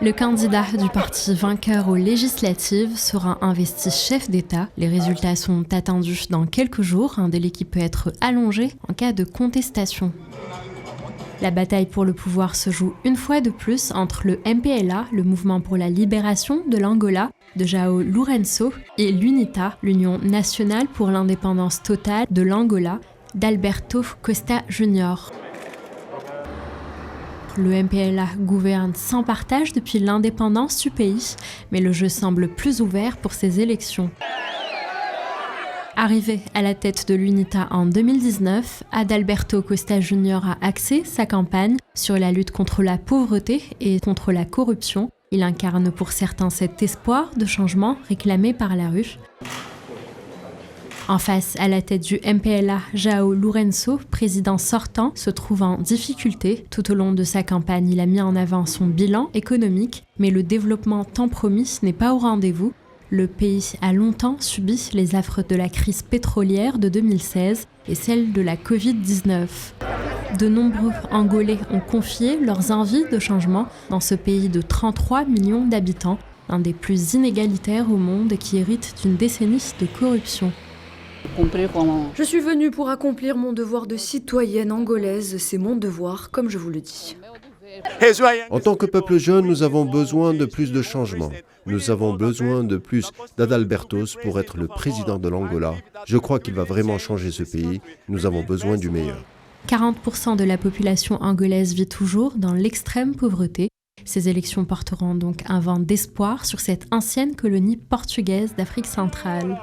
Le candidat du parti vainqueur aux législatives sera investi chef d'État. Les résultats sont attendus dans quelques jours, un délai qui peut être allongé en cas de contestation. La bataille pour le pouvoir se joue une fois de plus entre le MPLA, le mouvement pour la libération de l'Angola, de João Lourenço, et l'UNITA, l'Union nationale pour l'indépendance totale de l'Angola, d'Alberto Costa Jr. Le MPLA gouverne sans partage depuis l'indépendance du pays, mais le jeu semble plus ouvert pour ces élections. Arrivé à la tête de l'UNITA en 2019, Adalberto Costa Jr. a axé sa campagne sur la lutte contre la pauvreté et contre la corruption. Il incarne pour certains cet espoir de changement réclamé par la rue. En face, à la tête du MPLA, João Lourenço, président sortant, se trouve en difficulté. Tout au long de sa campagne, il a mis en avant son bilan économique, mais le développement tant promis n'est pas au rendez-vous. Le pays a longtemps subi les affres de la crise pétrolière de 2016 et celle de la Covid-19. De nombreux Angolais ont confié leurs envies de changement dans ce pays de 33 millions d'habitants, l'un des plus inégalitaires au monde et qui hérite d'une décennie de corruption. Je suis venue pour accomplir mon devoir de citoyenne angolaise, c'est mon devoir, comme je vous le dis. En tant que peuple jeune, nous avons besoin de plus de changements. Nous avons besoin de plus d'Adalbertos pour être le président de l'Angola. Je crois qu'il va vraiment changer ce pays. Nous avons besoin du meilleur. 40% de la population angolaise vit toujours dans l'extrême pauvreté. Ces élections porteront donc un vent d'espoir sur cette ancienne colonie portugaise d'Afrique centrale.